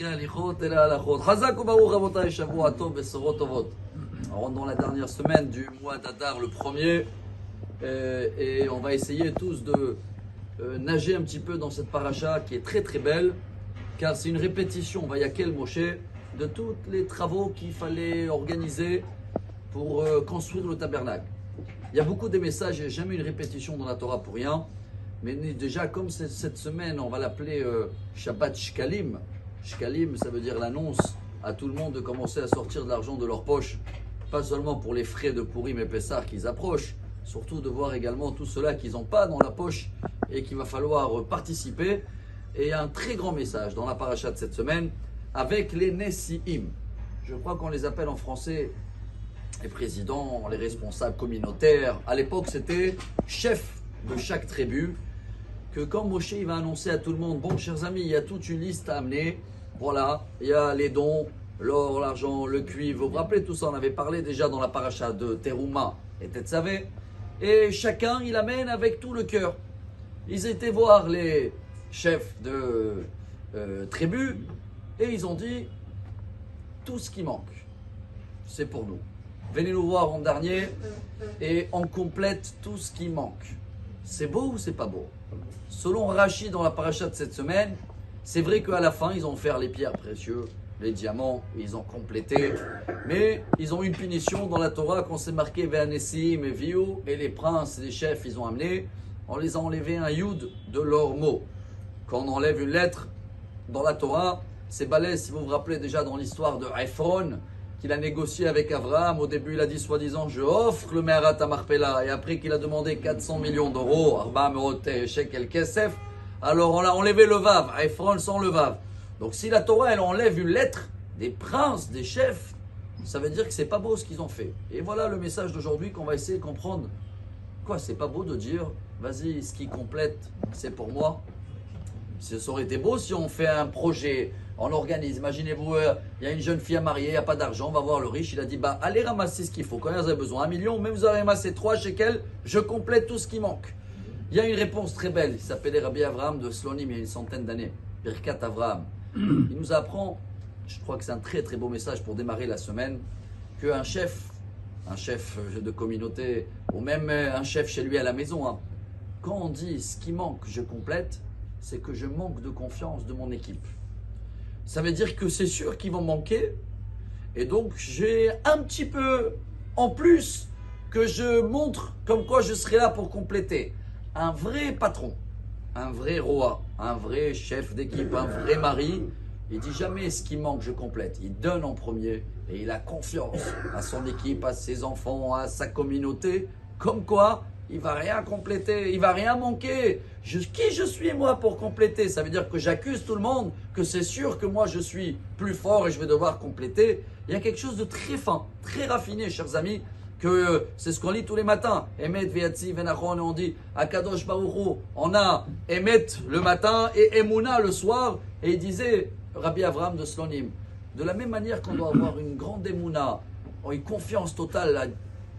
On rentre dans la dernière semaine du mois d'Adar, le premier, et on va essayer tous de nager un petit peu dans cette paracha qui est très très belle, car c'est une répétition, Vayakel Moshe, de tous les travaux qu'il fallait organiser pour construire le tabernacle. Il y a beaucoup de messages, il n'y a jamais une répétition dans la Torah pour rien. Mais déjà, comme cette semaine, on va l'appeler Shabbat Shkalim. Shkalim, ça veut dire l'annonce à tout le monde de commencer à sortir de l'argent de leur poche. Pas seulement pour les frais de Purim et Pessah qu'ils approchent, surtout de voir également tout cela qu'ils n'ont pas dans la poche et qu'il va falloir participer. Et il y a un très grand message dans la paracha de cette semaine avec les Nessi'im. Je crois qu'on les appelle en français les présidents, les responsables communautaires. À l'époque, c'était chef de chaque tribu. Que quand Moshe il va annoncer à tout le monde, bon chers amis, il y a toute une liste à amener, voilà, il y a les dons, l'or, l'argent, le cuivre, vous vous rappelez tout ça, on avait parlé déjà dans la paracha de Terouma et Tetzavé, et chacun il amène avec tout le cœur. Ils étaient voir les chefs de tribu et ils ont dit, tout ce qui manque, c'est pour nous. Venez nous voir en dernier et on complète tout ce qui manque. C'est beau ou c'est pas beau? Selon Rashi dans la paracha de cette semaine, c'est vrai qu'à la fin, ils ont offert les pierres précieuses, les diamants, ils ont complété. Mais ils ont eu une punition dans la Torah quand c'est marqué Ve'anessim et Viu, et les princes et les chefs, ils ont amené, on les a enlevé un yud de leur mot. Quand on enlève une lettre dans la Torah, c'est balèze. Si vous vous rappelez déjà dans l'histoire de Ephron, qu'il a négocié avec Abraham. Au début, il a dit soi-disant, je offre le Meharat à Marpella. Et après qu'il a demandé 400 millions d'euros, Arba Merote, Shekel Kesef, alors on a enlevé le Vav, à Ephron sans le Vav. Donc si la Torah, elle enlève une lettre des princes, des chefs, ça veut dire que c'est pas beau ce qu'ils ont fait. Et voilà le message d'aujourd'hui qu'on va essayer de comprendre. Quoi, c'est pas beau de dire, vas-y, ce qui complète, c'est pour moi. Ça aurait été beau si on fait un projet, on organise. Imaginez-vous, il y a une jeune fille à marier, il n'y a pas d'argent, on va voir le riche, il a dit, bah allez ramasser ce qu'il faut. Quand vous avez besoin, 1 million, même vous avez ramassé 3 shekels, je complète tout ce qui manque. Il y a une réponse très belle, il s'appelait Rabbi Avraham de Slonim il y a une centaine d'années, Birkat Avraham. Il nous apprend, je crois que c'est un très très beau message pour démarrer la semaine, qu'un chef de communauté, ou même un chef chez lui à la maison, hein, quand on dit ce qui manque, je complète, c'est que je manque de confiance de mon équipe. Ça veut dire que c'est sûr qu'ils vont manquer. Et donc, j'ai un petit peu en plus que je montre comme quoi je serai là pour compléter. Un vrai patron, un vrai roi, un vrai chef d'équipe, un vrai mari, il dit jamais ce qui manque, je complète. Il donne en premier et il a confiance à son équipe, à ses enfants, à sa communauté. Comme quoi, il va rien compléter, il va rien manquer. Qui je suis moi pour compléter? Ça veut dire que j'accuse tout le monde, que c'est sûr que moi je suis plus fort et je vais devoir compléter. Il y a quelque chose de très fin, très raffiné, chers amis, que c'est ce qu'on lit tous les matins. Emet, Ve'atzi, Venachon, et on dit Akadosh Baruch Hu. On a Emet le matin et Emouna le soir. Et il disait, Rabbi Avraham de Slonim, de la même manière qu'on doit avoir une grande Emouna, une confiance totale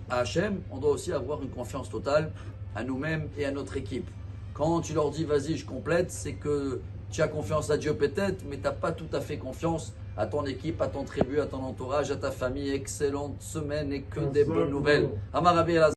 à Hachem, on doit aussi avoir une confiance totale à nous-mêmes et à notre équipe. Quand tu leur dis vas-y je complète, c'est que tu as confiance à Dieu peut-être, mais tu n'as pas tout à fait confiance à ton équipe, à ton tribu, à ton entourage, à ta famille. Excellente semaine et que des bonnes nouvelles. Amar Rabbi Elazar.